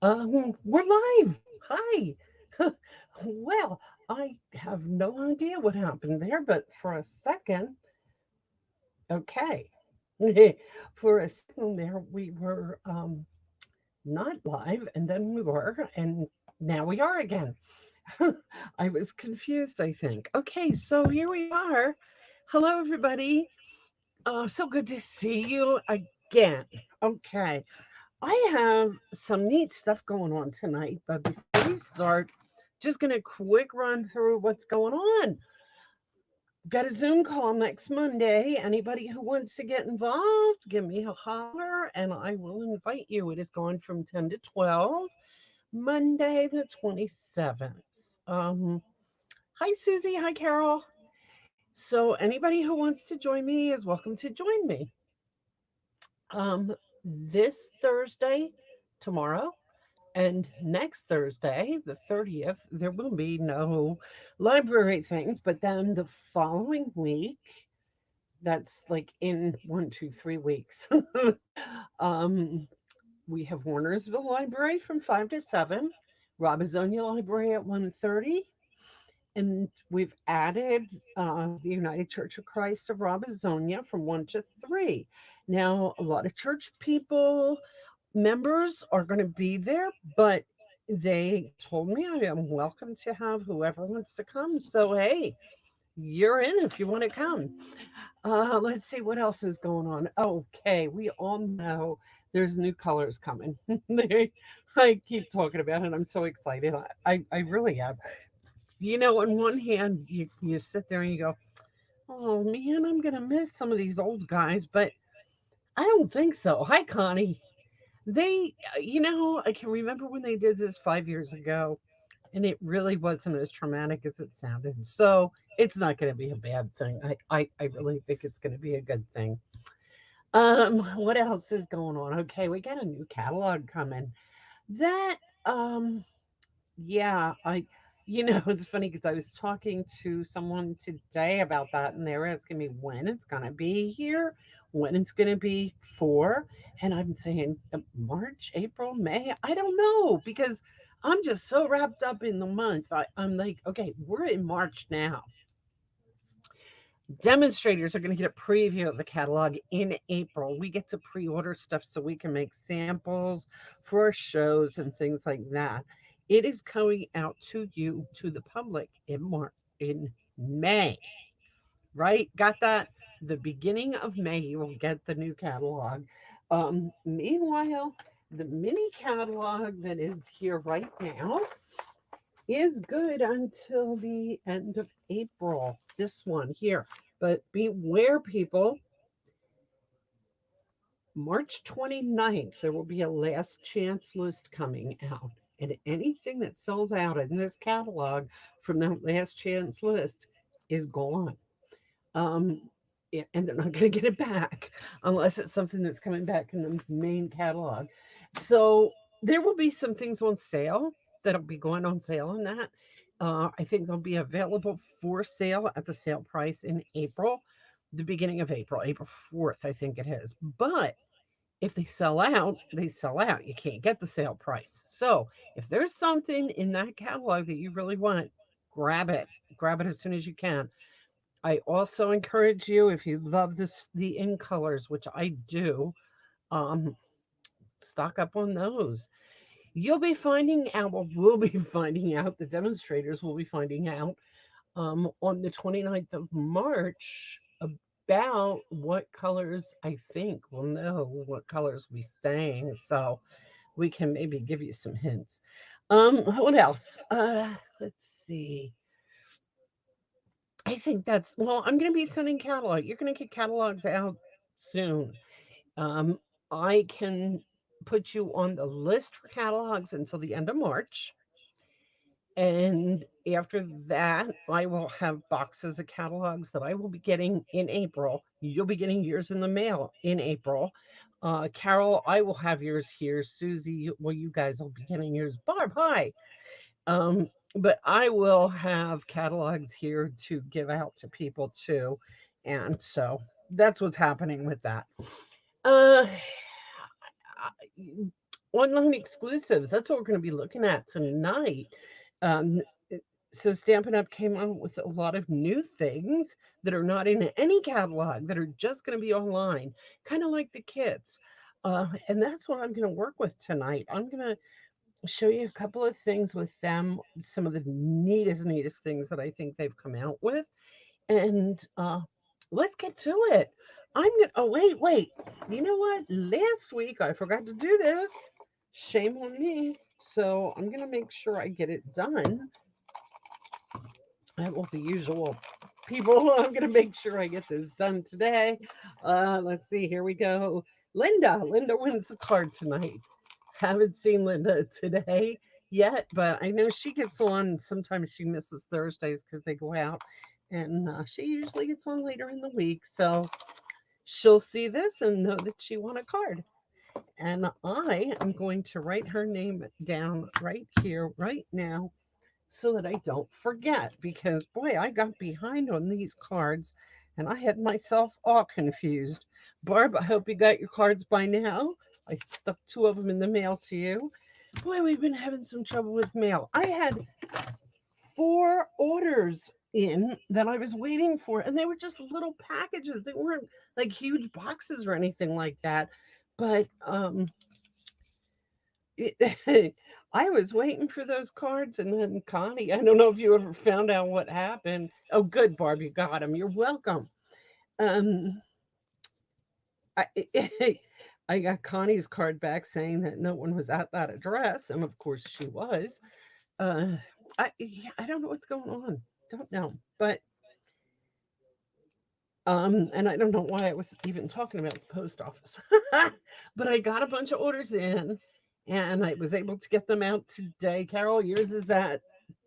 We're live. Hi. Well, I have no idea what happened there, but for a second, okay. For a second there, we were not live, and then we were, and now we are again. I was confused, I think. Okay, so here we are. Hello, everybody. So good to see you again. Okay. I have some neat stuff going on tonight, but before we start, just gonna quick run through what's going on. Got a Zoom call next Monday. Anybody who wants to get involved, give me a holler and I will invite you. It is going from 10 to 12, Monday the 27th. Hi Susie, hi Carol. So anybody who wants to join me is welcome to join me. This Thursday, tomorrow, and next Thursday, the 30th, there will be no library things, but then the following week, that's like in 1, 2, 3 weeks. um, we have Warnersville Library from 5 to 7, Robizonia Library at 1:30, and we've added the United Church of Christ of Robizonia from 1 to 3. Now, a lot of church people, members are going to be there, but they told me I am welcome to have whoever wants to come. So, hey, you're in if you want to come. Let's see what else is going on. Okay, we all know there's new colors coming. I keep talking about it. I'm so excited. I really am. On one hand, you sit there and you go, oh man, I'm going to miss some of these old guys, but I don't think so. Hi, Connie. I can remember when they did this 5 years ago, and it really wasn't as traumatic as it sounded. So it's not going to be a bad thing. I really think it's going to be a good thing. What else is going on? Okay, we got a new catalog coming. That, um, yeah, it's funny because I was talking to someone today about that, and they were asking me when it's going to be here, when it's going to be for, and I'm saying March, April, May. I don't know because I'm just so wrapped up in the month. I'm like, okay, we're in March now. Demonstrators are going to get a preview of the catalog in April. We get to pre order stuff so we can make samples for shows and things like that. It is coming out to you, to the public, in May, right? Got that? The beginning of May, you will get the new catalog. Meanwhile, the mini catalog that is here right now is good until the end of April. This one here. But beware, people, March 29th, there will be a last chance list coming out. And anything that sells out in this catalog from that last chance list is gone. Um, and they're not going to get it back unless it's something that's coming back in the main catalog. So there will be some things on sale that'll be going on sale in that. I think they'll be available for sale at the sale price in April, the beginning of April, April 4th, I think it is. But if they sell out, they sell out. You can't get the sale price. So if there's something in that catalog that you really want, grab it. Grab it as soon as you can. I also encourage you, if you love the in colors, which I do, um, stock up on those. You'll be finding out, well, we'll be finding out, the demonstrators will be finding out on the 29th of March about what colors I think we'll know what colors will be staying. So we can maybe give you some hints. What else? Let's see. I think that's well, I'm gonna be sending catalog. You're gonna get catalogs out soon. Um, I can put you on the list for catalogs until the end of March. And after that, I will have boxes of catalogs that I will be getting in April. You'll be getting yours in the mail in April. Carol, I will have yours here. Susie, well, you guys will be getting yours. Barb, hi. But I will have catalogs here to give out to people too. And so that's what's happening with that. Uh, online exclusives. That's what we're going to be looking at tonight. Um, so Stampin' Up came out with a lot of new things that are not in any catalog that are just going to be online, kind of like the kits. And that's what I'm going to work with tonight. I'm going to show you a couple of things with them, some of the neatest things that I think they've come out with. And let's get to it. I'm gonna oh wait. You know what? Last week I forgot to do this. Shame on me. So I'm gonna make sure I get it done. I have all the usual people. I'm gonna make sure I get this done today. Let's see, here we go. Linda. Linda wins the card tonight. Haven't seen Linda today yet, but I know she gets on. Sometimes she misses Thursdays because they go out, and she usually gets on later in the week. So she'll see this and know that she won a card. And I am going to write her name down right here, right now, so that I don't forget. Because, boy, I got behind on these cards and I had myself all confused. Barb, I hope you got your cards by now. I stuck two of them in the mail to you. Boy, we've been having some trouble with mail. I had four orders in that I was waiting for, and they were just little packages. They weren't like huge boxes or anything like that. But I was waiting for those cards, and then Connie, I don't know if you ever found out what happened. Oh, good, Barb, you got them. You're welcome. Um, I, I got Connie's card back saying that no one was at that address, and of course she was. Uh, I don't know what's going on. Don't know, but and I don't know why I was even talking about the post office, but I got a bunch of orders in, and I was able to get them out today. Carol, yours is at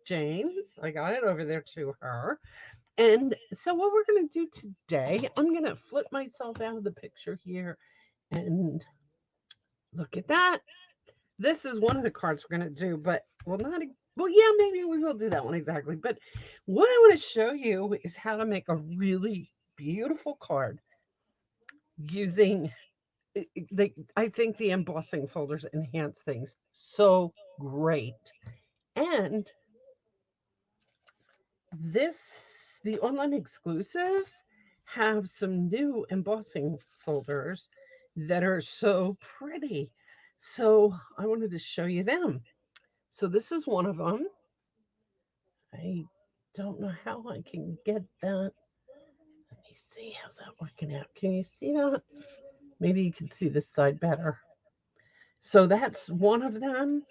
James. I got it over there to her. And so, what we're going to do today, I'm going to flip myself out of the picture here and look at that. This is one of the cards we're going to do, but well, not well, yeah, maybe we will do that one exactly. But what I want to show you is how to make a really beautiful card using I think the embossing folders enhance things so great. And the online exclusives have some new embossing folders that are so pretty. So I wanted to show you them. So this is one of them. I don't know how I can get that. Let me see. How's that working out? Can you see that? Maybe you can see this side better. So that's one of them.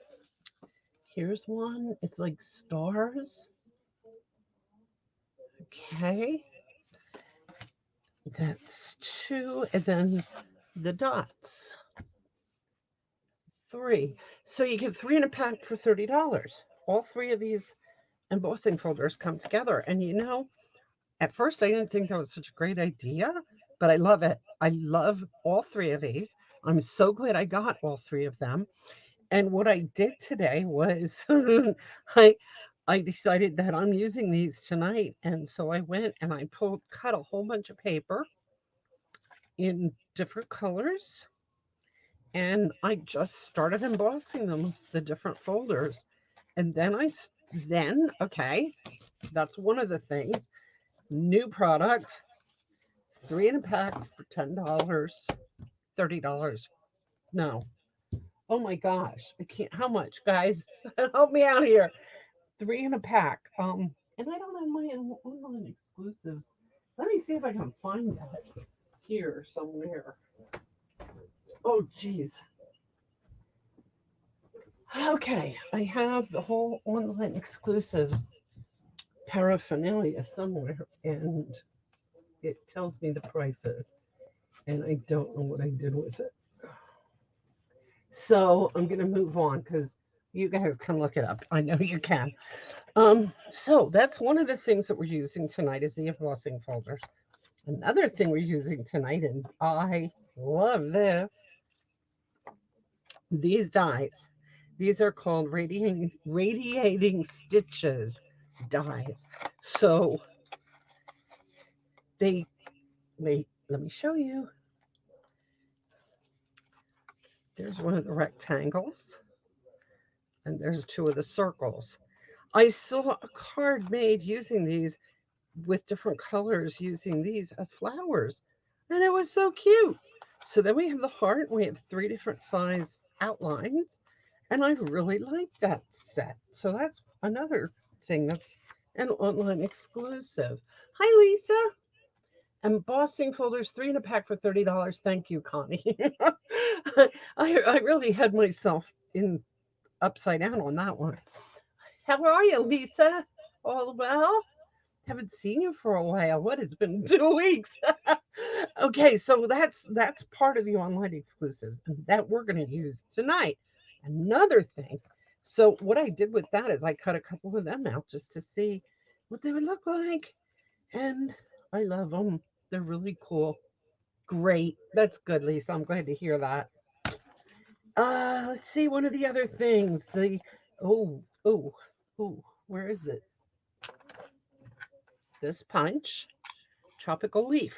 Here's one. It's like stars. Okay. That's two. And then the dots. Three. So you get three in a pack for $30. All three of these embossing folders come together. And at first I didn't think that was such a great idea, but I love it. I love all three of these. I'm so glad I got all three of them. And what I did today was I I decided that I'm using these tonight, and so I went and I cut a whole bunch of paper in different colors, and I just started embossing them, the different folders. And then okay, that's one of the things. New product, three in a pack for $10, $30. No. Oh my gosh. I can't how much, guys? Help me out here. Three in a pack. And I don't have my online exclusives. Let me see if I can find that here somewhere. Oh, geez. Okay, I have the whole online exclusives paraphernalia somewhere, and it tells me the prices, and I don't know what I did with it. So I'm gonna move on because you guys can look it up. I know you can. So that's one of the things that we're using tonight is the embossing folders. Another thing we're using tonight, and I love this, these dies. These are called radiating stitches dies. So they let me show you. There's one of the rectangles, and there's two of the circles. I saw a card made using these with different colors using these as flowers. And it was so cute. So then we have the heart. We have three different size outlines. And I really like that set. So that's another thing that's an online exclusive. Hi, Lisa. Embossing folders, three in a pack for $30. Thank you, Connie. I really had myself in upside down on that one. How are you, Lisa? All well? Haven't seen you for a while. What? It's been 2 weeks. Okay, so that's part of the online exclusives that we're going to use tonight. Another thing. So what I did with that is I cut a couple of them out just to see what they would look like, and I love them. They're really cool. Great. That's good, Lisa. I'm glad to hear that. Let's see. One of the other things. The oh oh oh. Where is it? This punch tropical leaf.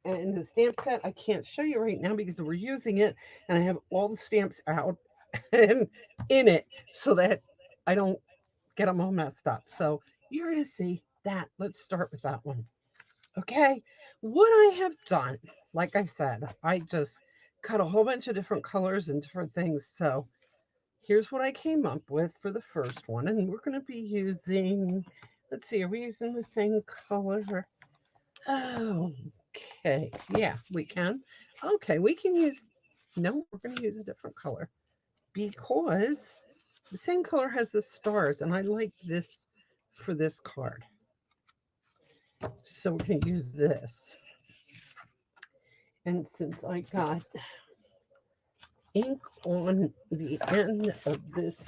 And the stamp set I can't show you right now because we're using it and I have all the stamps out and in it so that I don't get them all messed up. So you're going to see that. Let's start with that one. Okay. What I have done, like I said, I just cut a whole bunch of different colors and different things. So here's what I came up with for the first one. And we're going to be using, let's see, are we using the same color? Oh, okay. Yeah, we can. Okay, we can use, no, we're going to use a different color because the same color has the stars, and I like this for this card. So we're going to use this. And since I got ink on the end of this,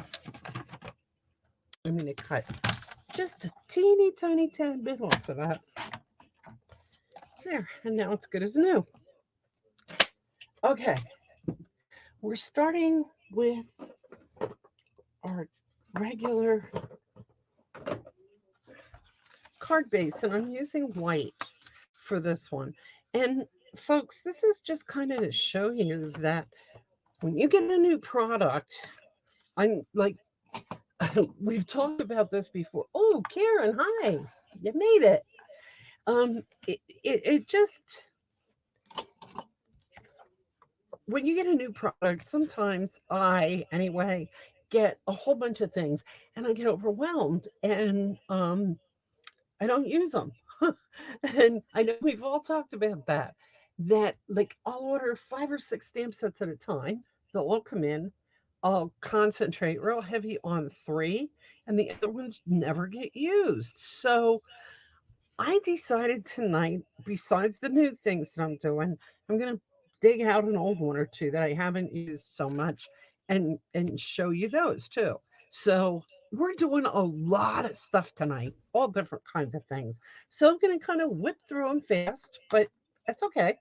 I'm going to cut just a teeny tiny tad bit off of that. There, and now it's good as new. Okay, we're starting with our regular card base, and I'm using white for this one. And folks, this is just kind of to show you that when you get a new product, I'm like, we've talked about this before. Oh, Karen, hi, you made it. It just, when you get a new product, sometimes I, anyway, get a whole bunch of things and I get overwhelmed and I don't use them. And I know we've all talked about that. That like I'll order 5 or 6 stamp sets at a time. They'll all come in. I'll concentrate real heavy on 3, and the other ones never get used. So I decided tonight, besides the new things that I'm doing, I'm gonna dig out an old one or two that I haven't used so much and show you those too. So we're doing a lot of stuff tonight, all different kinds of things. So I'm gonna kind of whip through them fast, but that's okay.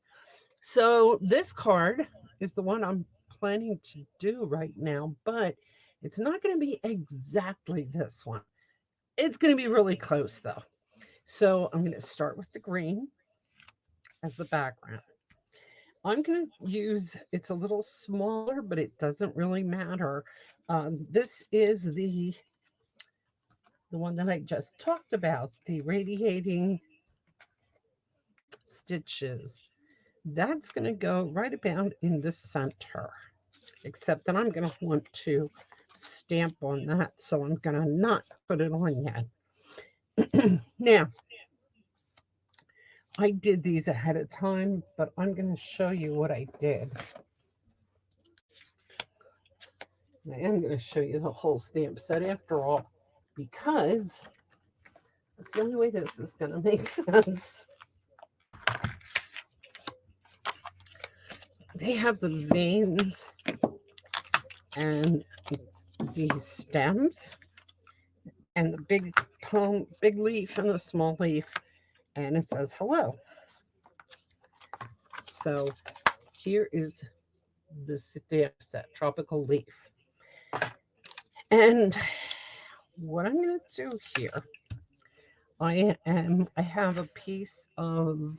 So this card is the one I'm planning to do right now, but it's not gonna be exactly this one. It's gonna be really close though. So I'm going to start with the green as the background. I'm going to use, it's a little smaller, but it doesn't really matter. This is the one that I just talked about, the radiating stitches. That's going to go right about in the center, except that I'm going to want to stamp on that, so I'm going to not put it on yet. Now, I did these ahead of time, but I'm going to show you what I did. I am going to show you the whole stamp set after all, because that's the only way this is going to make sense. They have the veins and the stems and the big palm, big leaf and the small leaf, and it says hello. So here is the stamp set, tropical leaf. And what I'm going to do here, I have a piece of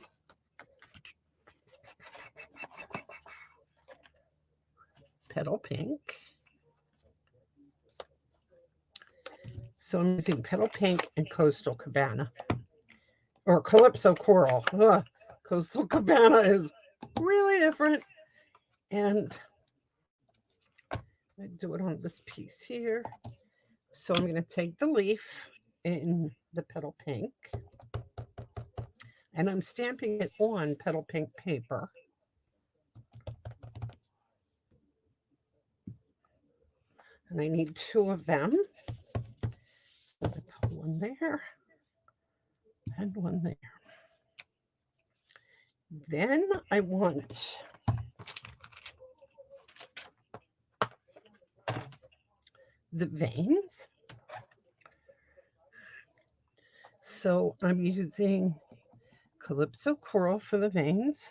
Petal Pink. So I'm using Petal Pink and Coastal Cabana. Or Calypso Coral. Ugh. Coastal Cabana is really different. And I do it on this piece here. So I'm going to take the leaf in the Petal Pink. And I'm stamping it on Petal Pink paper. And I need 2 of them. So I put one there and one there. Then I want the veins. So I'm using Calypso Coral for the veins.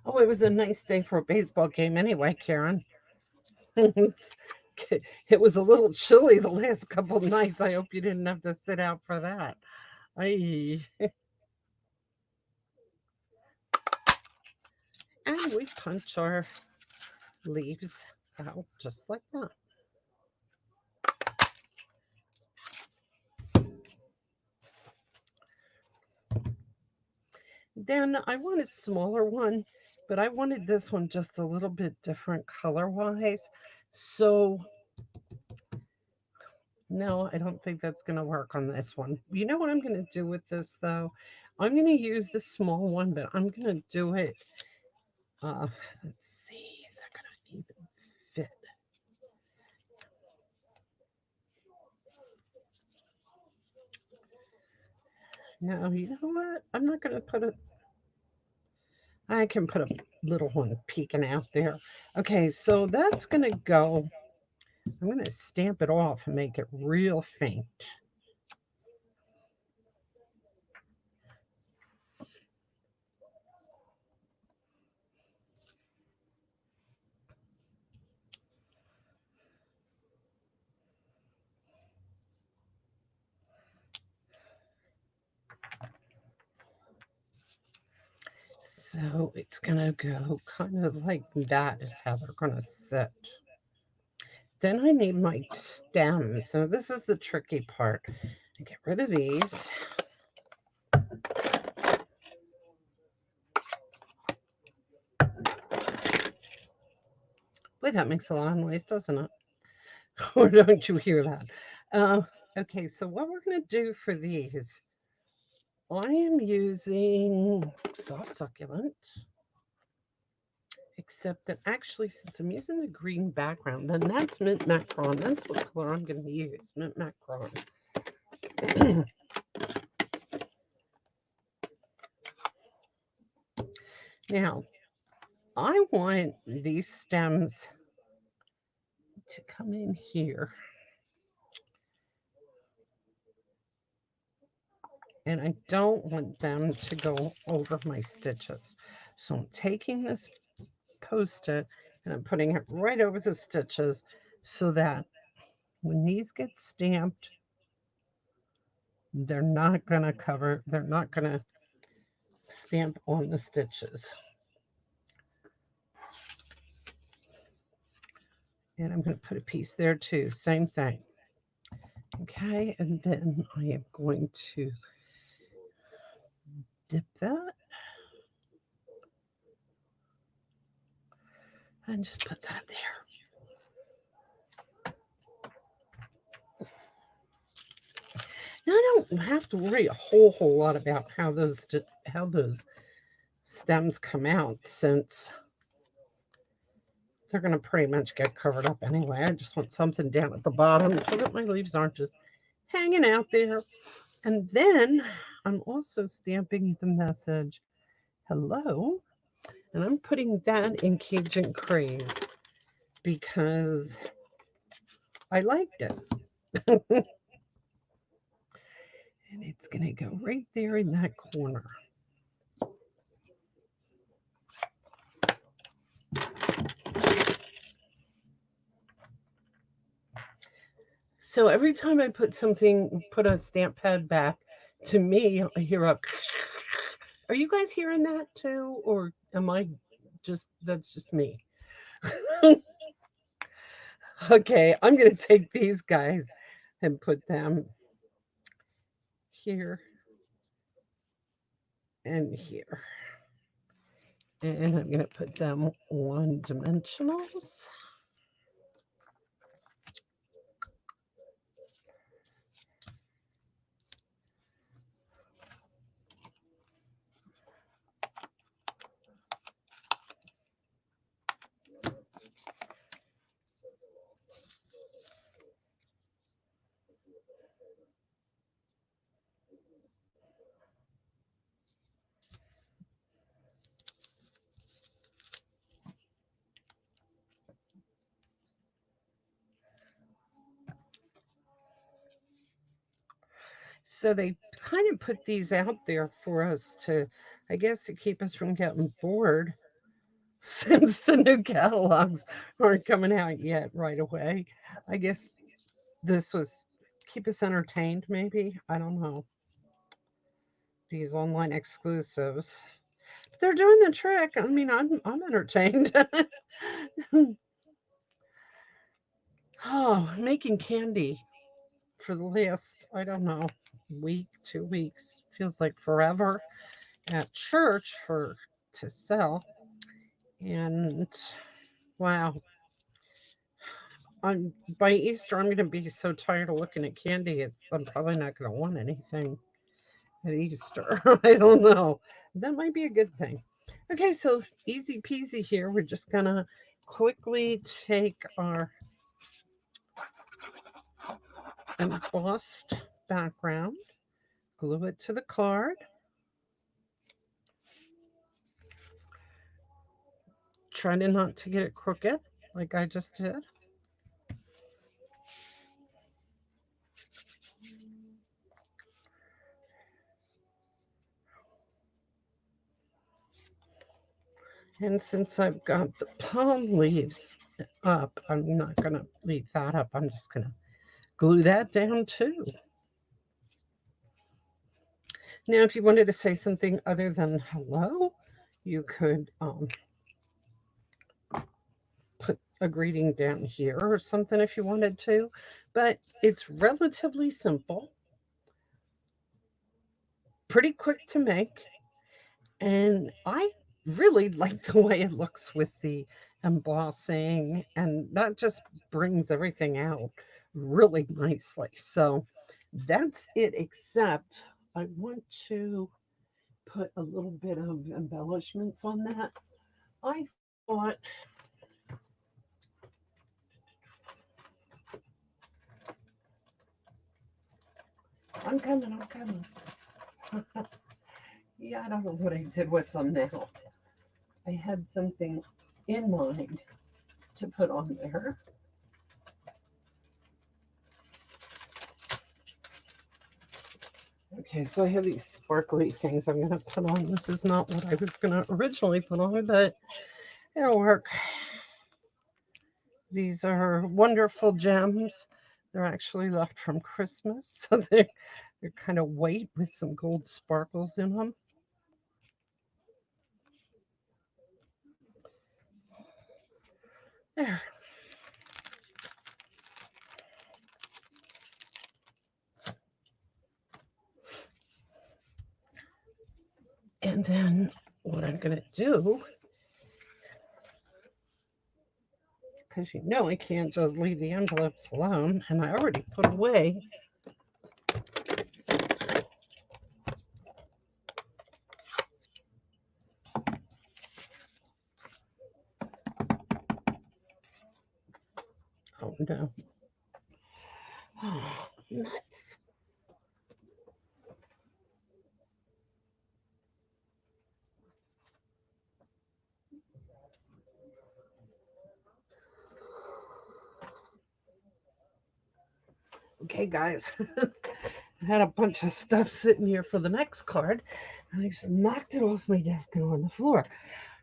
Oh, it was a nice day for a baseball game anyway, Karen. It was a little chilly the last couple of nights. I hope you didn't have to sit out for that. And we punch our leaves out just like that. Then I want a smaller one, but I wanted this one just a little bit different color-wise. So no, I don't think that's going to work on this one. You know what I'm going to do with this, though? I'm going to use the small one, but I'm going to do it. Let's see. Is that going to even fit? No, you know what? I'm not going to put it. I can put a little one peeking out there. Okay, so that's going to go. I'm going to stamp it off and make it real faint. So it's going to go kind of like that is how they're going to sit. Then I need my stems. So this is the tricky part. I get rid of these. Boy, that makes a lot of noise, doesn't it? Or don't you hear that? Okay, so what we're going to do for these, I am using soft succulent. Except that actually, since I'm using the green background, then that's mint macron. That's what color I'm going to use, mint macron. Now, I want these stems to come in here. And I don't want them to go over my stitches. So I'm taking this Post-it and I'm putting it right over the stitches so that when these get stamped, they're not going to stamp on the stitches. And I'm going to put a piece there too, same thing. Okay, and then I am going to dip that and just put that there. Now I don't have to worry a whole lot about how those stems come out, since they're going to pretty much get covered up anyway. I just want something down at the bottom so that my leaves aren't just hanging out there. And then I'm also stamping the message, hello. And I'm putting that in Cajun Craze because I liked it. And it's going to go right there in that corner. So every time I put a stamp pad back, to me, I hear a. Are you guys hearing that too, or am I just that's just me? Okay, I'm gonna take these guys and put them here and here, and I'm gonna put them one dimensionals. So they kind of put these out there for us to, I guess, to keep us from getting bored since the new catalogs aren't coming out yet right away. I guess this was keep us entertained, maybe. I don't know. These online exclusives. But they're doing the trick. I mean, I'm entertained. Oh, making candy for the last, I don't know, week, 2 weeks. Feels like forever at church for to sell. And wow, I'm by Easter I'm gonna be so tired of looking at candy. I'm probably not gonna want anything at Easter. I don't know. That might be a good thing. Okay, so easy peasy here. We're just gonna quickly take our embossed background, glue it to the card, try to not to get it crooked like I just did. And since I've got the palm leaves up, I'm not going to leave that up. I'm just going to glue that down too. Now, if you wanted to say something other than hello, you could put a greeting down here or something if you wanted to. But it's relatively simple, pretty quick to make, and I really like the way it looks with the embossing, and that just brings everything out really nicely. So that's it, except I want to put a little bit of embellishments on that. I thought I'm coming. Yeah, I don't know what I did with them now. I had something in mind to put on there. Okay, so I have these sparkly things I'm going to put on. This is not what I was going to originally put on, but it'll work. These are wonderful gems. They're actually left from Christmas, so they're kind of white with some gold sparkles in them. There. And then what I'm going to do, because you know I can't just leave the envelopes alone, and I already put away. Oh no. Oh, nuts. Okay, guys. I had a bunch of stuff sitting here for the next card, and I just knocked it off my desk and on the floor.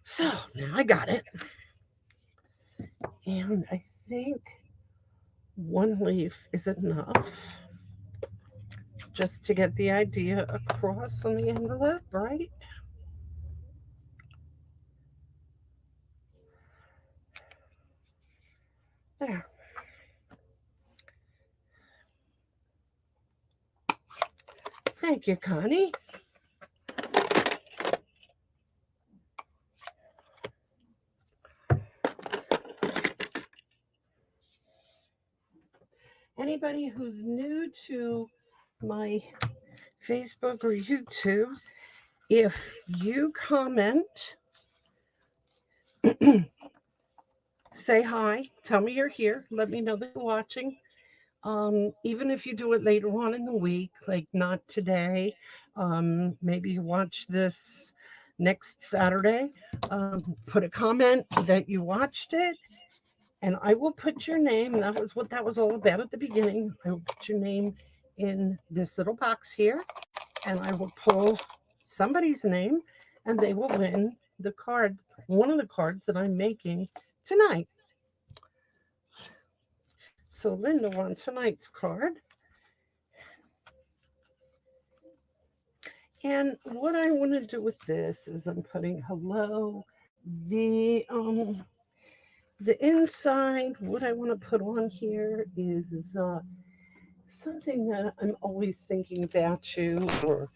So now I got it. And I think one leaf is enough just to get the idea across on the envelope, right? There. Thank you, Connie. Anybody who's new to my Facebook or YouTube, if you comment, say hi, tell me you're here, let me know that you're watching. Even if you do it later on in the week, like not today, maybe you watch this next Saturday, put a comment that you watched it, and I will put your name. That was what that was all about at the beginning. I will put your name in this little box here, and I will pull somebody's name, and they will win the card, one of the cards that I'm making tonight. So Linda won tonight's card. And what I want to do with this is I'm putting hello. The um the inside, what I want to put on here is something that I'm always thinking about you, or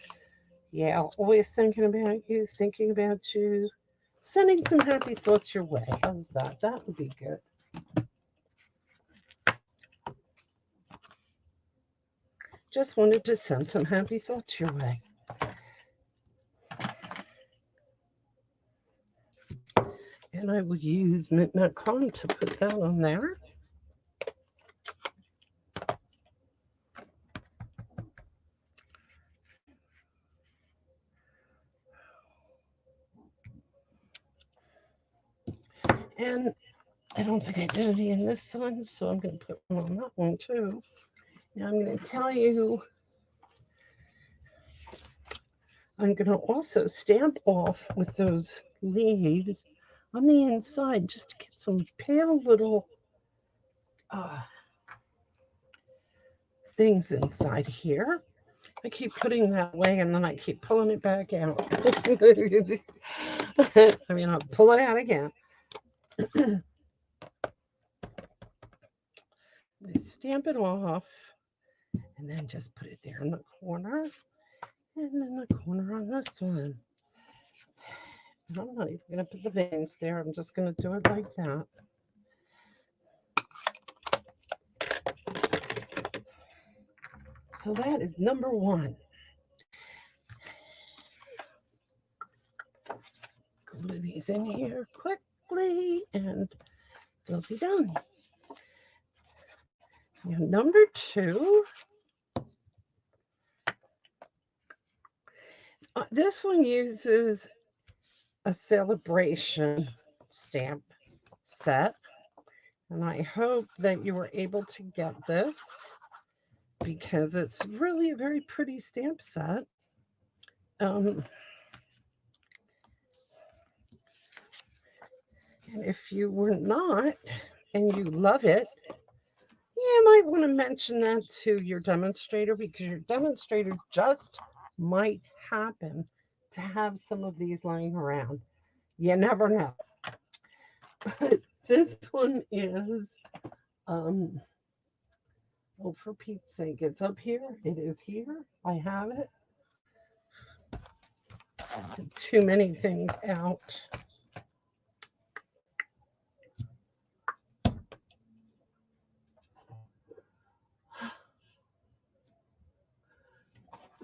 yeah, always thinking about you, sending some happy thoughts your way. How's that? That would be good. Just wanted to send some happy thoughts your way. And I will use Mint Con to put that on there. And I don't think I did any in this one, so I'm going to put one on that one too. Now I'm going to tell you, I'm going to also stamp off with those leaves on the inside just to get some pale little uh, things inside here. I keep putting that away and then I keep pulling it back out. I mean, I'll pull it out again. I stamp it off and then just put it there in the corner and in the corner on this one. And I'm not even going to put the veins there. I'm just going to do it like that. So that is number one. Glue these in here quickly and they'll be done. Now, number two, this one uses a celebration stamp set. And I hope that you were able to get this because it's really a very pretty stamp set. Um, and if you were not and you love it, you might want to mention that to your demonstrator because your demonstrator just might happen to have some of these lying around. You never know. But this one is, um, oh, for Pete's sake, it's up here. It is here. I have it. Too many things out.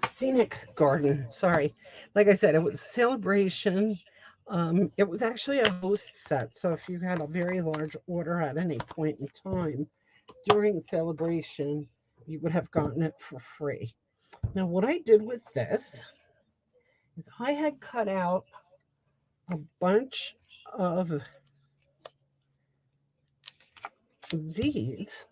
Scenic Garden. Sorry. Like I said, it was a celebration. It was actually a host set. So if you had a very large order at any point in time during celebration, you would have gotten it for free. Now, what I did with this is I had cut out a bunch of these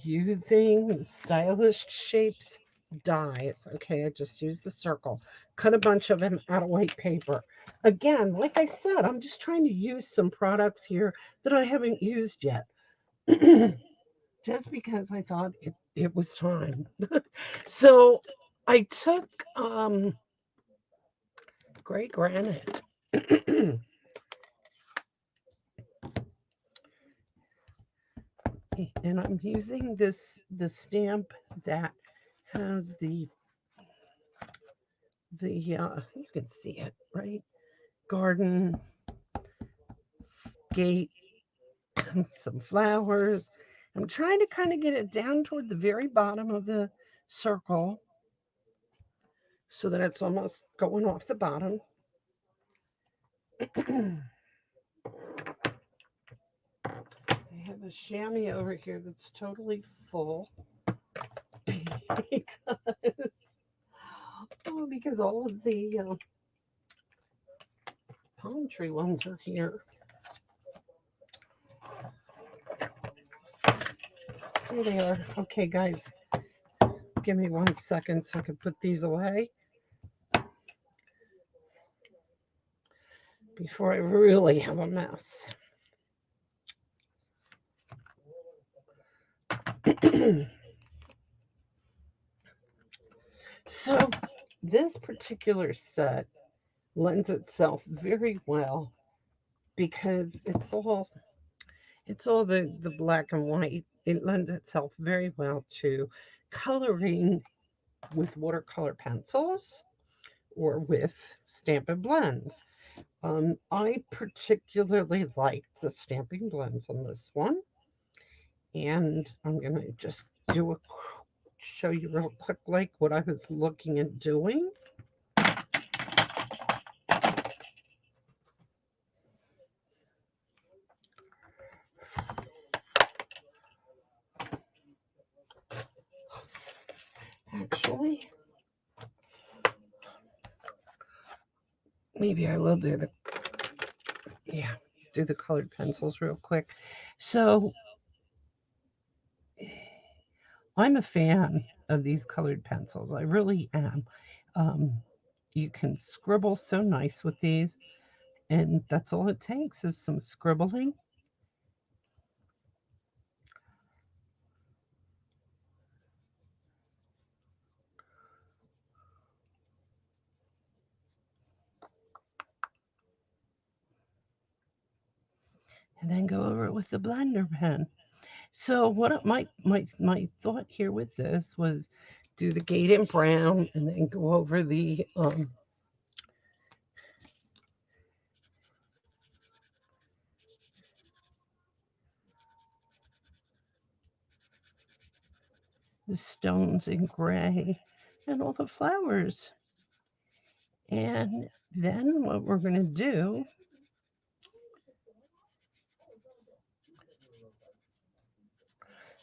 using Stylish Shapes dies. Okay, I just used the circle. Cut a bunch of them out of white paper. Again, like I said, I'm just trying to use some products here that I haven't used yet. just because I thought it was time. So I took gray granite and I'm using the stamp that has the you can see it, right? Garden, gate, some flowers. I'm trying to kind of get it down toward the very bottom of the circle so that it's almost going off the bottom. I have a chamois over here that's totally full because because all of the palm tree ones are here. Here they are. Okay, guys, give me 1 second so I can put these away before I really have a mess. So, this particular set lends itself very well because it's all the black and white. It lends itself very well to coloring with watercolor pencils or with Stampin' Blends. I particularly like the stamping blends on this one, and I'm gonna just do a show you real quick like what I was looking at doing. Actually, maybe I will do the yeah do the colored pencils real quick. So I'm a fan of these colored pencils. I really am. Um, you can scribble so nice with these, and that's all it takes is some scribbling. And then go over it with the blender pen. So what my thought here with this was do the gate in brown and then go over the stones in gray and all the flowers. And then what we're going to do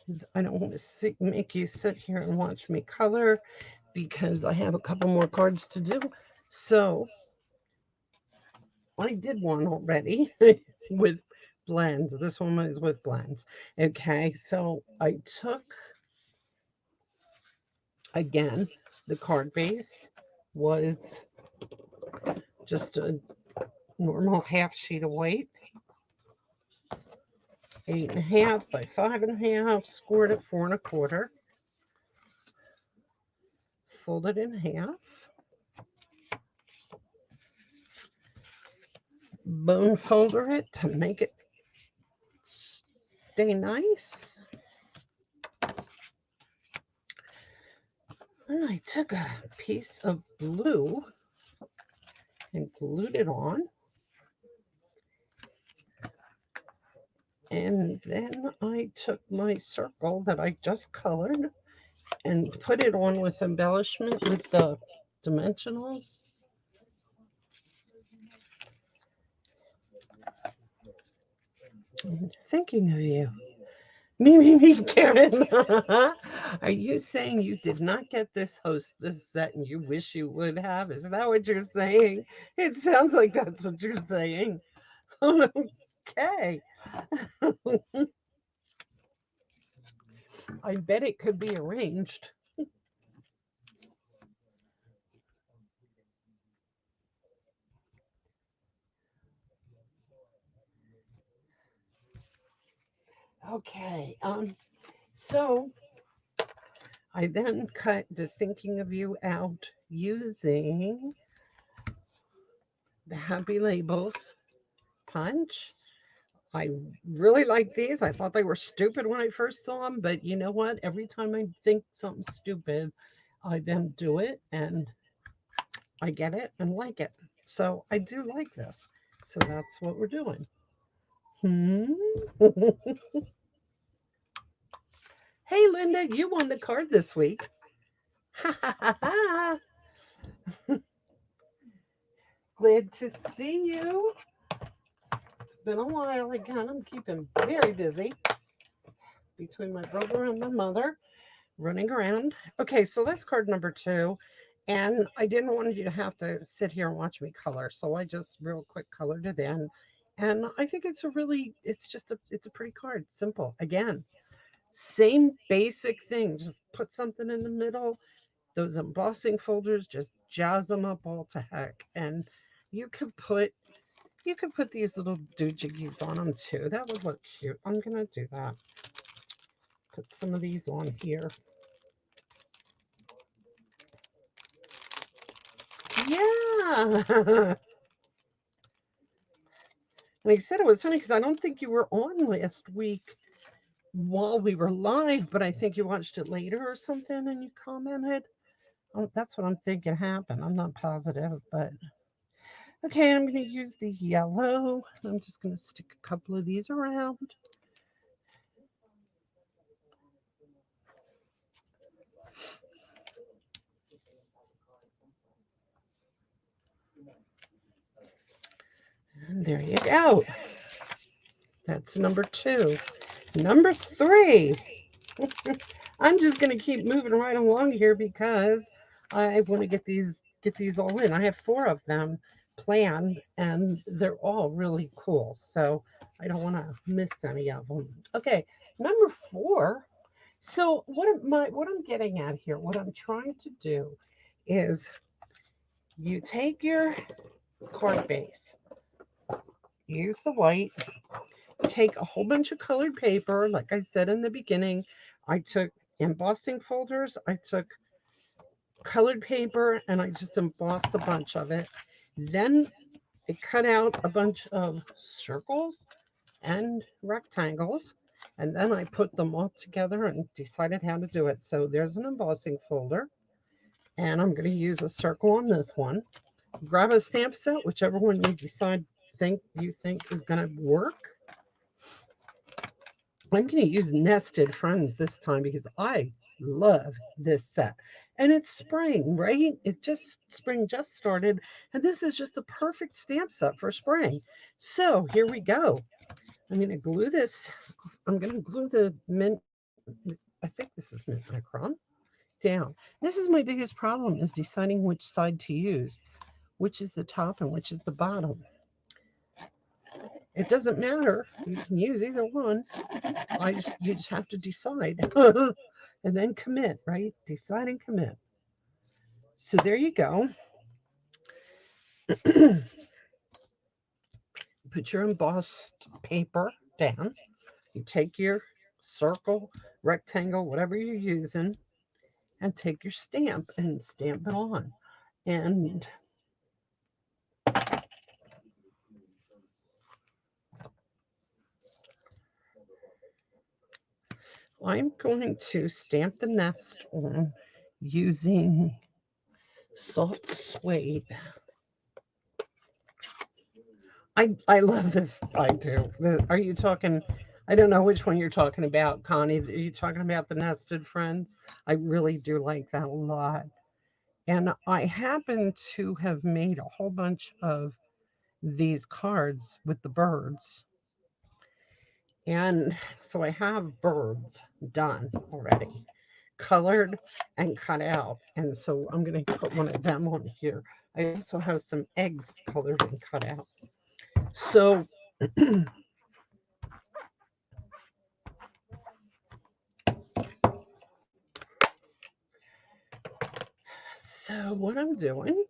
is I don't want to make you sit here and watch me color because I have a couple more cards to do. So I did one already with blends. This one is with blends. Okay, so I took again the card base was just a normal half sheet of white, 8.5 by 5.5, scored at 4.25, folded in half, bone folder it to make it stay nice. And I took a piece of blue and glued it on. And then I took my circle that I just colored and put it on with embellishment with the dimensionals. I'm thinking of you. Me, Karen. Are you saying you did not get this hostess set and you wish you would have? Is that what you're saying? It sounds like that's what you're saying. Okay. I bet it could be arranged. Okay. So I then cut the thinking of you out using the Happy Labels punch. I really like these. I thought they were stupid when I first saw them, but you know what? Every time I think something stupid, I then do it and I get it and like it. So I do like this. So that's what we're doing. Hmm. Hey, Linda, you won the card this week. Ha ha ha ha. Glad to see you. It's been a while again. I'm keeping very busy between my brother and my mother running around. Okay, so that's card number two. And I didn't want you to have to sit here and watch me color. So I just real quick colored it in. And I think it's a really, it's a pretty card. Simple. Again, same basic thing. Just put something in the middle. Those embossing folders, just jazz them up all to heck. And you could put these little doohickeys on them too. That would look cute. I'm gonna do that. Put some of these on here. Yeah. Like I said, it was funny because I don't think you were on last week while we were live, but I think you watched it later or something and you commented. Oh, that's what I'm thinking happened. I'm not positive, but okay, I'm going to use the yellow. I'm just going to stick a couple of these around. And there you go. That's number two. Number three. I'm just going to keep moving right along here because I want to get these all in. I have four of them planned and they're all really cool. So I don't want to miss any of them. Okay, number four. So what I'm getting at here, what I'm trying to do is you take your card base, use the white, take a whole bunch of colored paper. Like I said in the beginning, I took embossing folders, I took colored paper, and I just embossed a bunch of it. Then I cut out a bunch of circles and rectangles, and then I put them all together and decided how to do it. So there's an embossing folder, and I'm going to use a circle on this one. Grab a stamp set, whichever one you think is going to work. I'm going to use Nested Friends this time because I love this set. And it's spring, right? Spring just started, and this is just the perfect stamp set for spring. So here we go. I'm going to glue this. I'm going to glue the mint. I think this is mint micron down. This is my biggest problem is deciding which side to use, which is the top and which is the bottom. It doesn't matter. You can use either one. You just have to decide and then commit, right? Decide and commit. So there you go. Put your embossed paper down. You take your circle, rectangle, whatever you're using, and take your stamp and stamp it on. And I'm going to stamp the nest on using soft suede. I love this. I do. Are you talking? I don't know which one you're talking about, Connie. Are you talking about the nested friends? I really do like that a lot. And I happen to have made a whole bunch of these cards with the birds. And so I have birds done already, colored and cut out. And so I'm going to put one of them on here. I also have some eggs colored and cut out. So so what I'm doing,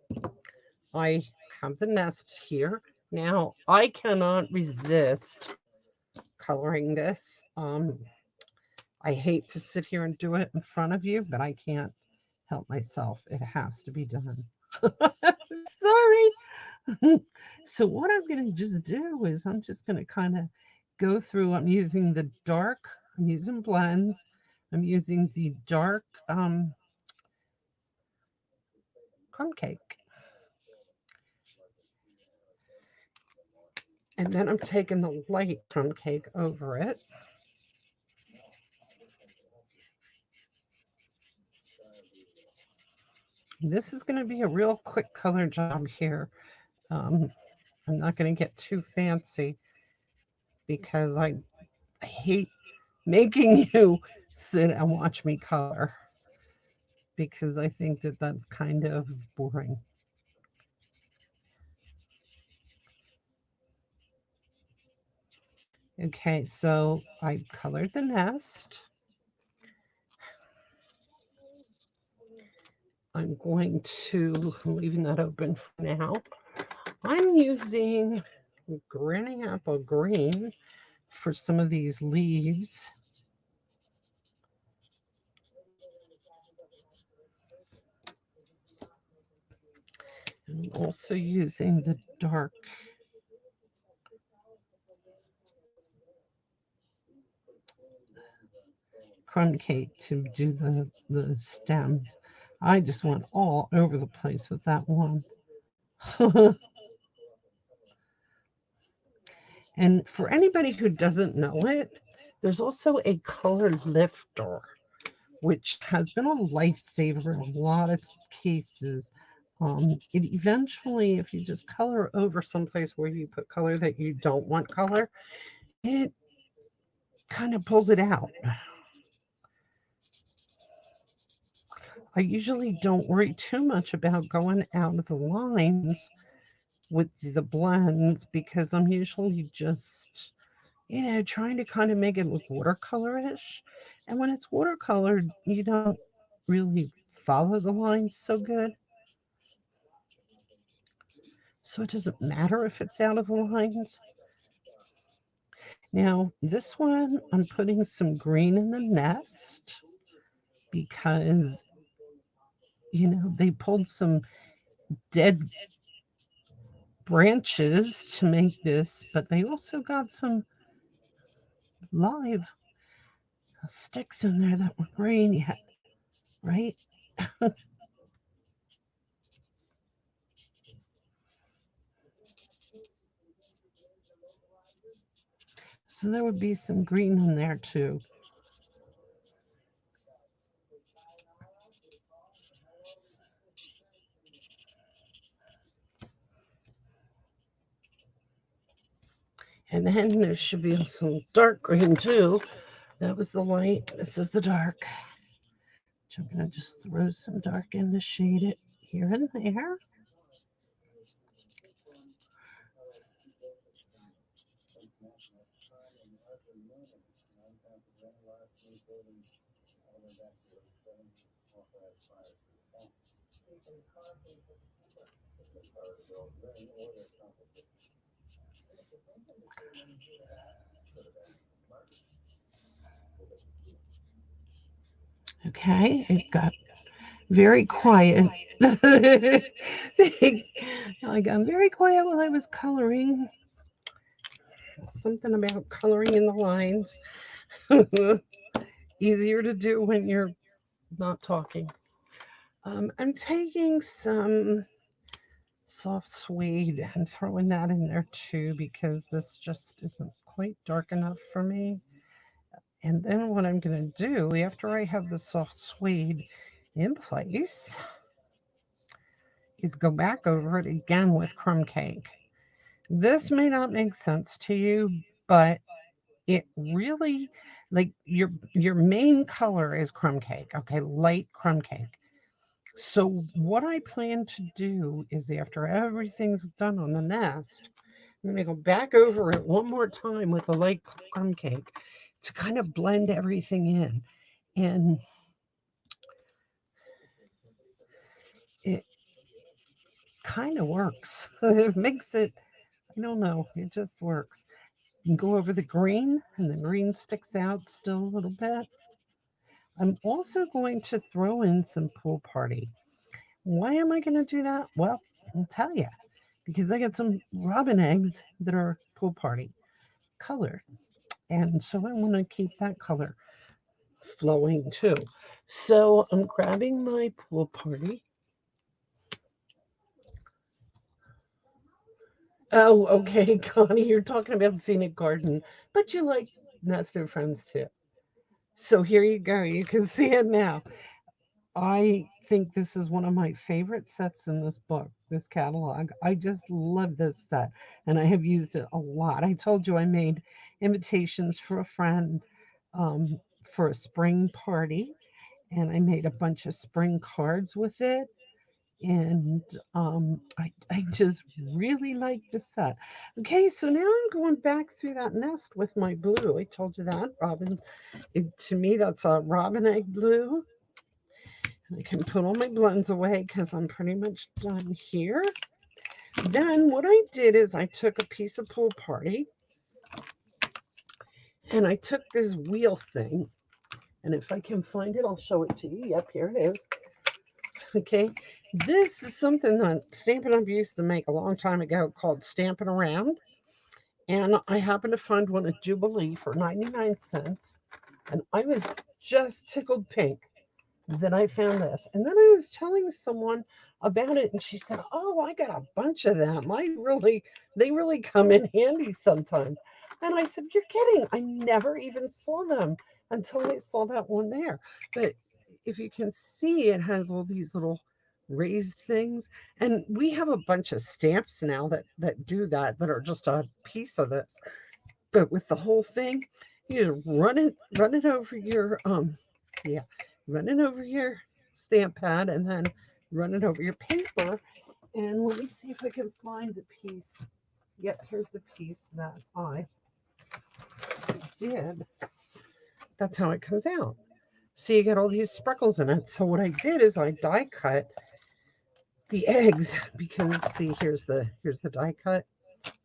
I have the nest here. Now I cannot resist coloring this. I hate to sit here and do it in front of you, but I can't help myself. It has to be done. Sorry. So what I'm going to just do is I'm just going to kind of go through. I'm using the dark. I'm using blends. I'm using the dark crumb cake. And then I'm taking the light crumb cake over it. This is going to be a real quick color job here. Um, I'm not going to get too fancy because I hate making you sit and watch me color because I think that that's kind of boring. Okay, so I colored the nest. I'm going to, I'm leaving that open for now. I'm using Granny Apple Green for some of these leaves. And I'm also using the dark crumb cake to do the stems. I just went all over the place with that one. And for anybody who doesn't know it, there's also a color lifter, which has been a lifesaver in a lot of cases. It eventually, if you just color over someplace where you put color that you don't want color, it kind of pulls it out. I usually don't worry too much about going out of the lines with the blends because I'm usually just, trying to kind of make it look watercolorish. And when it's watercolored, you don't really follow the lines so good. So it doesn't matter if it's out of the lines. Now, this one, I'm putting some green in the nest because, they pulled some dead branches to make this, but they also got some live sticks in there that were green yet, right? So there would be some green in there too. And then there should be some dark green too. That was the light. This is the dark. So I'm going to just throw some dark in to shade it here and there. Okay, it got very quiet. Like I'm very quiet while I was coloring. Something about coloring in the lines. Easier to do when you're not talking. I'm taking some soft suede and throwing that in there too because this just isn't quite dark enough for me. And then what I'm going to do after I have the soft suede in place is go back over it again with crumb cake. This may not make sense to you, but it really, like, your main color is crumb cake, okay, light crumb cake. So what I plan to do is after everything's done on the nest, I'm going to go back over it one more time with the light crumb cake to kind of blend everything in. And it kind of works. It makes it, I don't know, it just works. You can go over the green, and the green sticks out still a little bit. I'm also going to throw in some pool party. Why am I going to do that? Well, I'll tell you. Because I got some robin eggs that are pool party colored. And so I want to keep that color flowing too. So I'm grabbing my pool party. Oh, okay, Connie, you're talking about scenic garden, but you like nested friends too. So here you go. You can see it now. I think this is one of my favorite sets in this book, this catalog. I just love this set and I have used it a lot. I told you I made invitations for a friend um, for a spring party and I made a bunch of spring cards with it. And I just really like the set. Okay, so now I'm going back through that nest with my blue. I told you that, Robin. To me, that's a robin egg blue. I can put all my blends away because I'm pretty much done here. Then what I did is I took a piece of pool party and I took this wheel thing. And if I can find it, I'll show it to you. Yep, here it is. Okay, this is something that Stampin' Up! Used to make a long time ago called Stampin' Around. And I happened to find one at Jubilee for 99 cents. And I was just tickled pink that I found this. And then I was telling someone about it and she said, "Oh, I got a bunch of them. They really come in handy sometimes." And I said, "You're kidding. I never even saw them until I saw that one there." But if you can see, it has all these little raised things. And we have a bunch of stamps now that do that are just a piece of this. But with the whole thing, you just run it over your yeah, run it over your stamp pad and then run it over your paper. And let me see if I can find the piece. Yep, here's the piece that I did. That's how it comes out. So you get all these sprinkles in it. So what I did is I die cut the eggs because see here's the die cut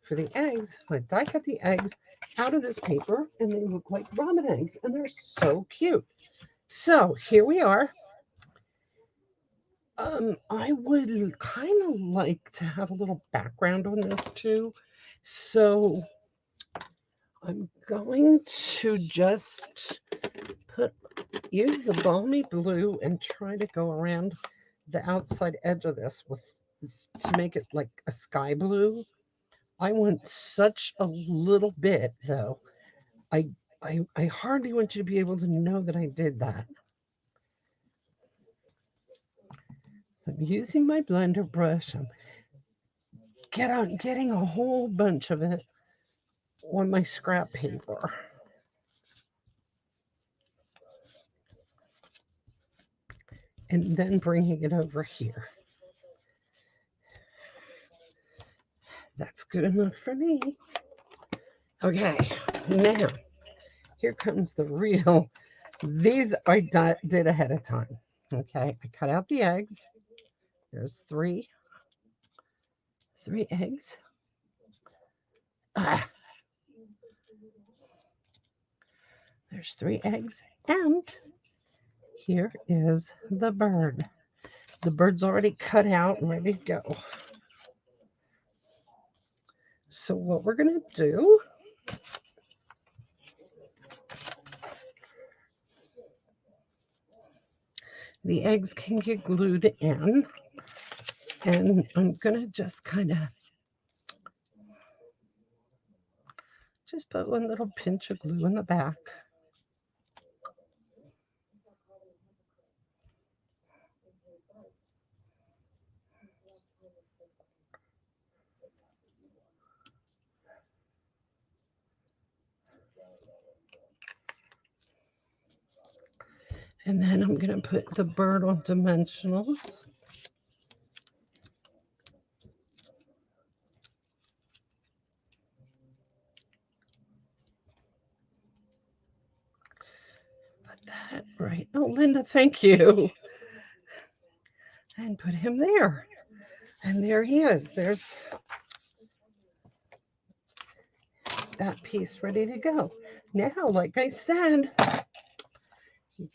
for the eggs. I die cut the eggs out of this paper and they look like ramen eggs and they're so cute. So here we are. I would kind of like to have a little background on this too. So I'm going to just put use the balmy blue and try to go around the outside edge of this with to make it like a sky blue. I want such a little bit though. I I hardly want you to be able to know that I did that. So I'm using my blender brush. I'm getting a whole bunch of it on my scrap paper. And then bringing it over here. That's good enough for me. Okay, now here comes the real. These I did ahead of time. Okay, I cut out the eggs. There's three eggs. Ah, there's three eggs, and here is the bird. The bird's already cut out and ready to go. So what we're gonna do? The eggs can get glued in, and I'm gonna just kind of just put one little pinch of glue in the back. And then I'm going to put the bird on dimensionals. Put that right. Oh, Linda, thank you. And put him there. And there he is. There's that piece ready to go. Now, like I said, You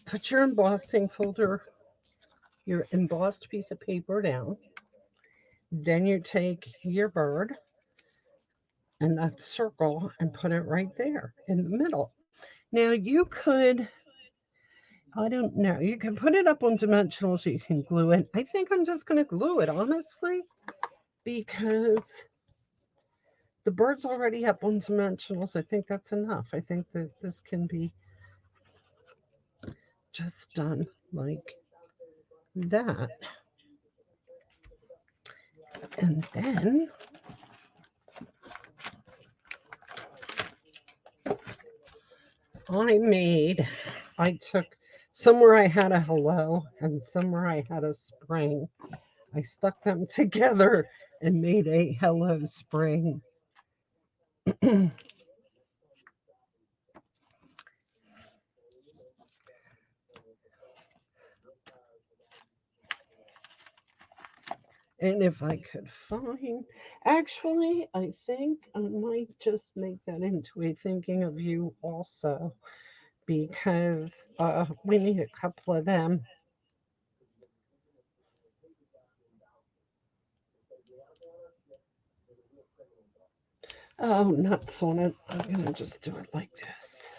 put your embossing folder, your embossed piece of paper down. Then you take your bird and that circle and put it right there in the middle. Now you could, I don't know, you can put it up on dimensional so you can glue it. I think I'm just going to glue it, honestly, because the bird's already up on dimensionals. I think that's enough. I think that this can be just done like that. And then I took somewhere I had a hello and somewhere I had a spring. I stuck them together and made a hello spring. And if I could find, actually, I think I might just make that into a thinking of you also because we need a couple of them. Oh, nuts on it. I'm going to just do it like this.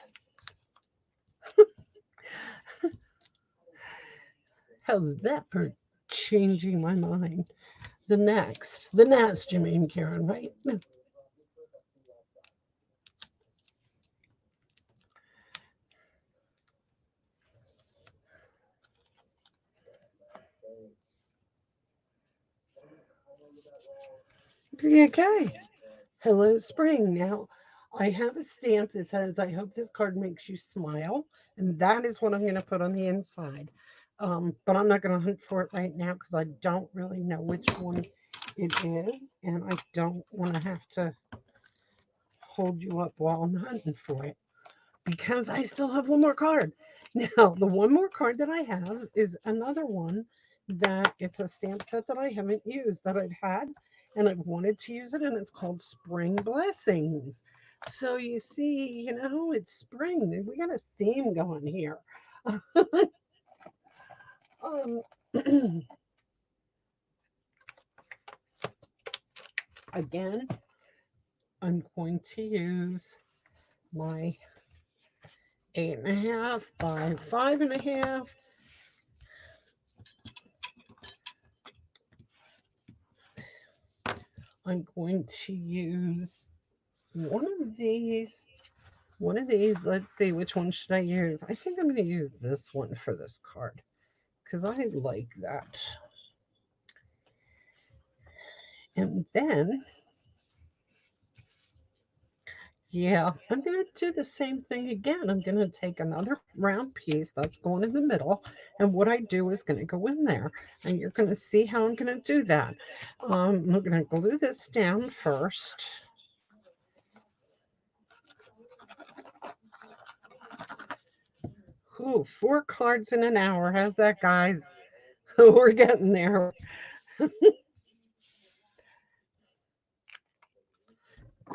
How's that for changing my mind? The next, you mean, Karen, right? Okay. Hello, spring. Now, I have a stamp that says, I hope this card makes you smile. And that is what I'm going to put on the inside. But I'm not going to hunt for it right now because I don't really know which one it is. And I don't want to have to hold you up while I'm hunting for it because I still have one more card. Now, the one more card that I have is another one that it's a stamp set that I haven't used that I've had and I've wanted to use it, and it's called Spring Blessings. So you see, it's spring. We got a theme going here. um, again, I'm going to use my 8.5 by 5.5. I'm going to use one of these. Let's see, which one should I use? I think I'm going to use this one for this card because I like that. And then, yeah, I'm going to do the same thing again. I'm going to take another round piece that's going in the middle, and what I do is going to go in there, and you're going to see how I'm going to do that. I'm going to glue this down first. Ooh, 4 cards in an hour. How's that, guys? We're getting there.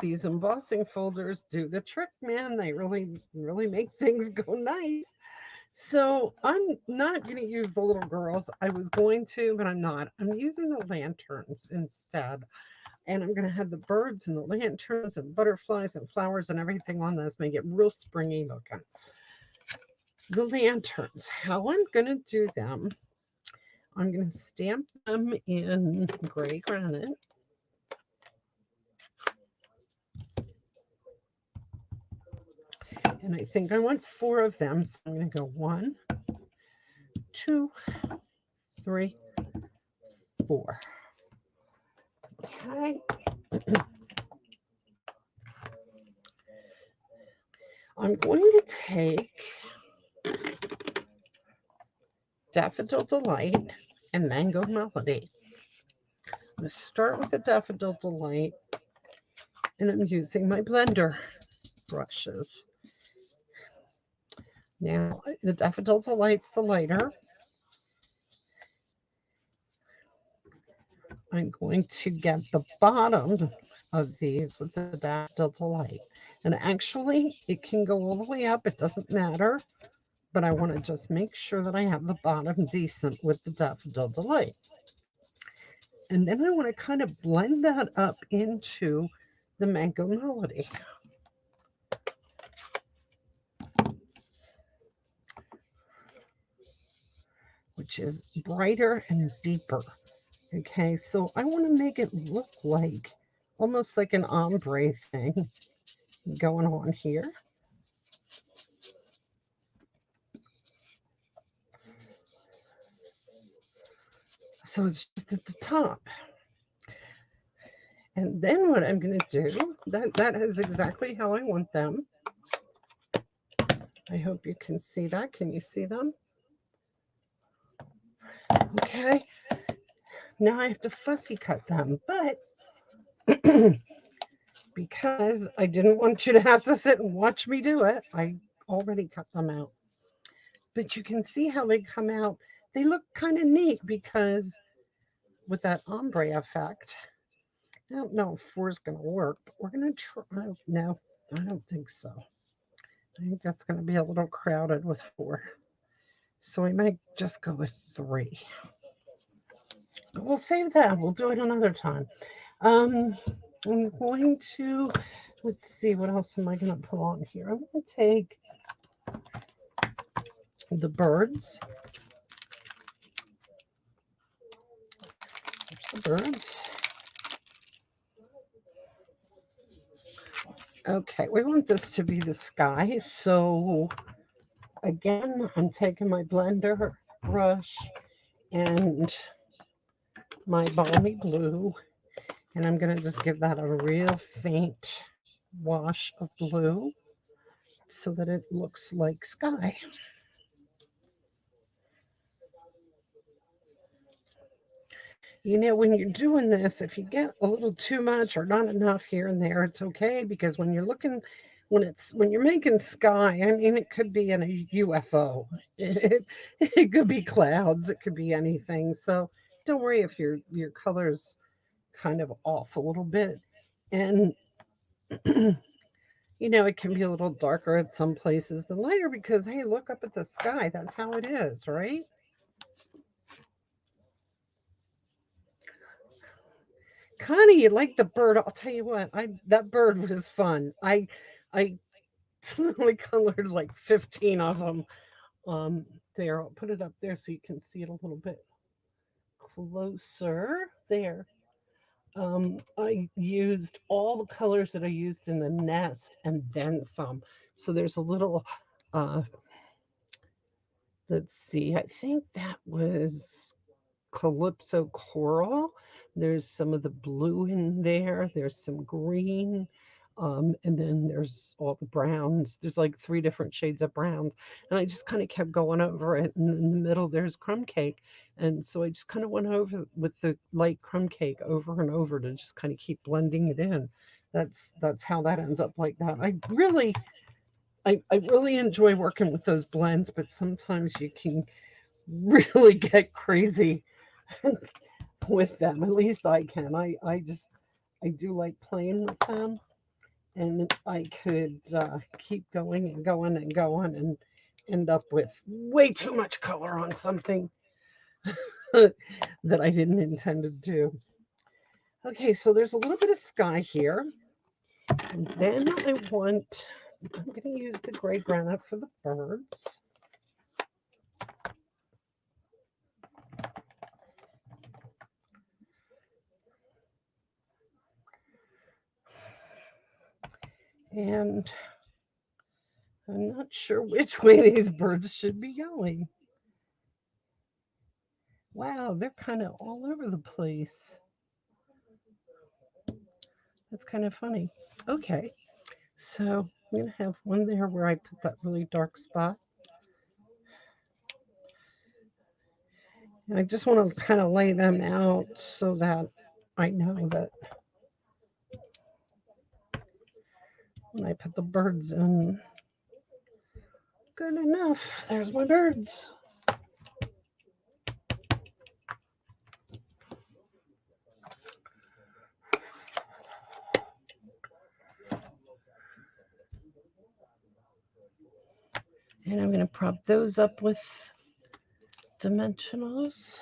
These embossing folders do the trick, man. They really, really make things go nice. So I'm not going to use the little girls. I was going to, but I'm not. I'm using the lanterns instead. And I'm going to have the birds and the lanterns and butterflies and flowers and everything on this, make it real springy looking. The lanterns, how I'm going to do them, I'm going to stamp them in gray granite. And I think I want 4 of them. So I'm going to go 1, 2, 3, 4. Okay. I'm going to take Daffodil Delight and Mango Melody. I'm going to start with the Daffodil Delight, and I'm using my blender brushes. Now, the Daffodil Delight's the lighter. I'm going to get the bottom of these with the Daffodil Delight. And actually, it can go all the way up. It doesn't matter. But I want to just make sure that I have the bottom decent with the Daffodil Delight. And then I want to kind of blend that up into the Mango Melody, which is brighter and deeper. Okay, so I want to make it look like almost like an ombre thing going on here. So it's just at the top. And then what I'm going to do, that is exactly how I want them. I hope you can see that. Can you see them? Okay. Now I have to fussy cut them, but because I didn't want you to have to sit and watch me do it, I already cut them out. But you can see how they come out. They look kind of neat because with that ombre effect, I don't know if 4 is going to work, but we're going to try. No, I don't think so. I think that's going to be a little crowded with 4. So we might just go with 3. But we'll save that. We'll do it another time. Um, I'm going to, let's see, what else am I going to put on here? I'm going to take the birds. There's the birds. Okay, we want this to be the sky. So again, I'm taking my blender brush and my balmy blue, and I'm going to just give that a real faint wash of blue so that it looks like sky. You know, when you're doing this, if you get a little too much or not enough here and there, it's okay, because when you're looking, when you're making sky, I mean, it could be in a UFO, it could be clouds, it could be anything. So don't worry if your color's kind of off a little bit, and you know, it can be a little darker at some places than lighter because hey, look up at the sky. That's how it is, right? Connie, you like the bird. I'll tell you what, I that bird was fun. I literally colored like 15 of them. There, I'll put it up there so you can see it a little bit closer. There. I used all the colors that I used in the nest and then some. So there's a little uh let's see, I think that was Calypso coral. There's some of the blue in there. There's some green. And then there's all the browns. There's like 3 different shades of browns. And I just kind of kept going over it. And in the middle, there's crumb cake. And so I just kind of went over with the light crumb cake over and over to just kind of keep blending it in. That's how that ends up like that. I really enjoy working with those blends, but sometimes you can really get crazy with them. At least I can. I do like playing with them, and I could keep going and going and going and end up with way too much color on something that I didn't intend to do. Okay, so there's a little bit of sky here, and then I'm going to use the gray granite for the birds. And I'm not sure which way these birds should be going. Wow, they're kind of all over the place. That's kind of funny. Okay, so I'm going to have one there where I put that really dark spot. And I just want to kind of lay them out so that I know that when I put the birds in, good enough. There's my birds. And I'm going to prop those up with dimensionals.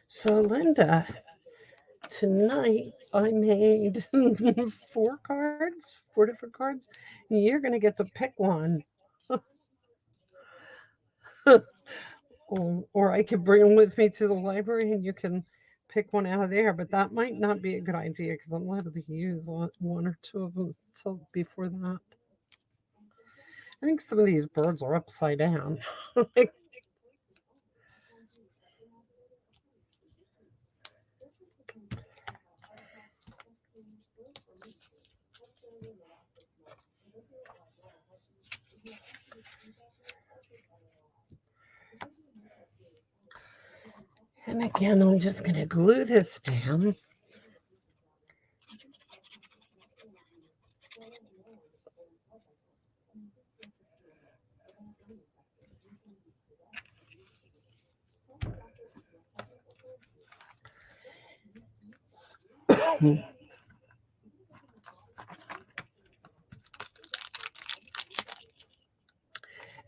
So Linda, tonight I made 4 cards, 4 different cards. You're going to get to pick one. Or I could bring them with me to the library and you can pick one out of there. But that might not be a good idea because I'm liable to use one or two of them till before that. I think some of these birds are upside down. And again, I'm just going to glue this down.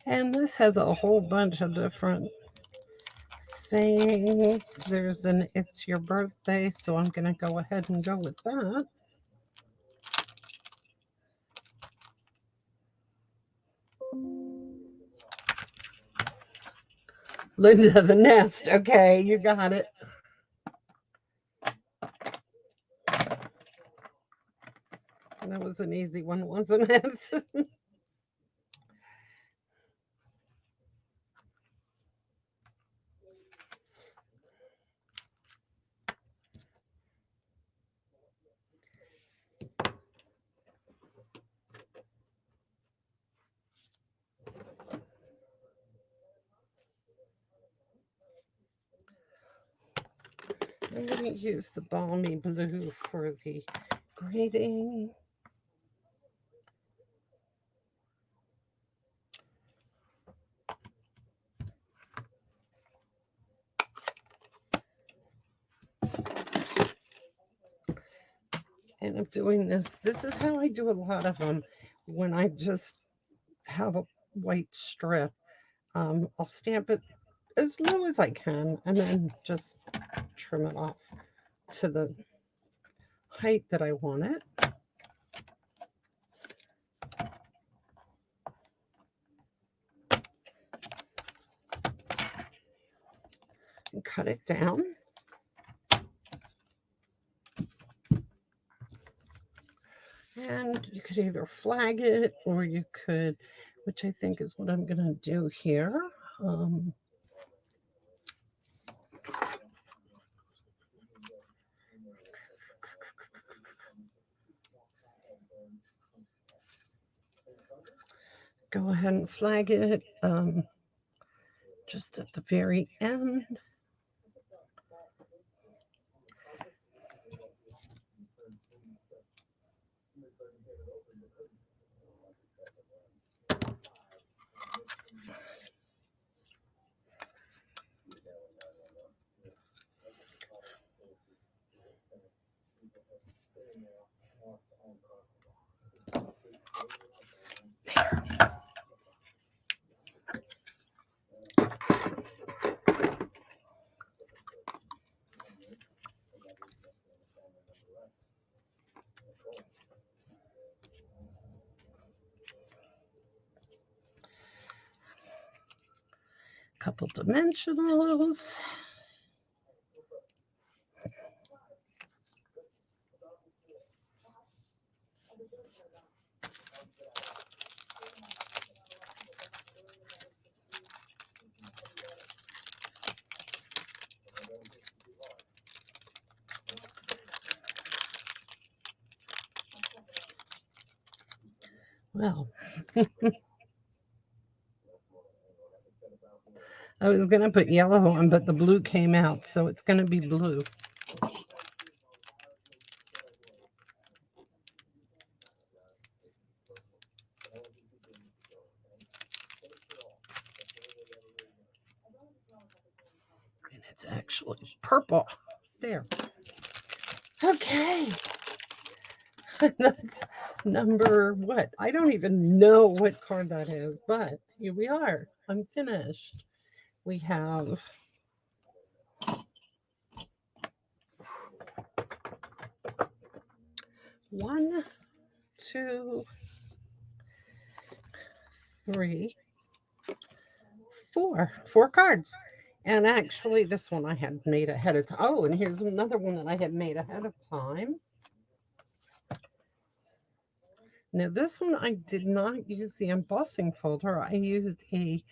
And this has a whole bunch of different sayings. There's an "It's your birthday," so I'm going to go ahead and go with that. Linda the Nest. Okay, you got it. That was an easy one, wasn't it? I'm going to use the balmy blue for the grading. And I'm doing this. This is how I do a lot of them when I just have a white strip. I'll stamp it as low as I can and then just trim it off to the height that I want it. And cut it down. And you could either flag it or you could, which I think is what I'm going to do here. Go ahead and flag it just at the very end. Couple dimensionals. Well, I was going to put yellow on, but the blue came out, so it's going to be blue. And it's actually purple. There. Okay. That's number what? I don't even know what card that is, but here we are. I'm finished. We have one, two, three, four cards. And actually, this one I had made ahead of time. Oh, and here's another one that I had made ahead of time. Now, this one I did not use the embossing folder. I used a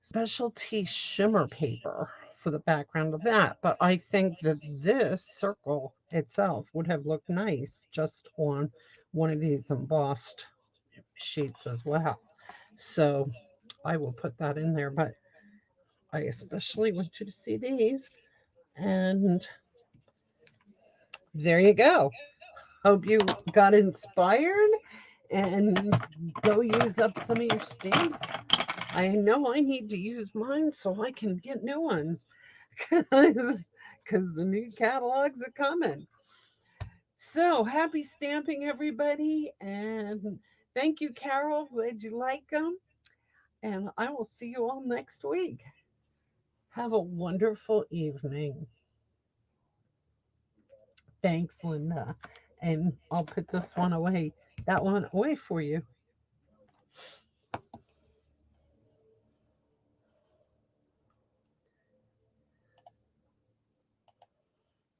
specialty shimmer paper for the background of that. But I think that this circle itself would have looked nice just on one of these embossed sheets as well. So I will put that in there. But I especially want you to see these. And there you go. Hope you got inspired and go use up some of your stamps. I know I need to use mine so I can get new ones because the new catalogs are coming. So happy stamping, everybody. And thank you, Carol. Glad you like them. And I will see you all next week. Have a wonderful evening. Thanks, Linda. And I'll put this one away, that one away for you.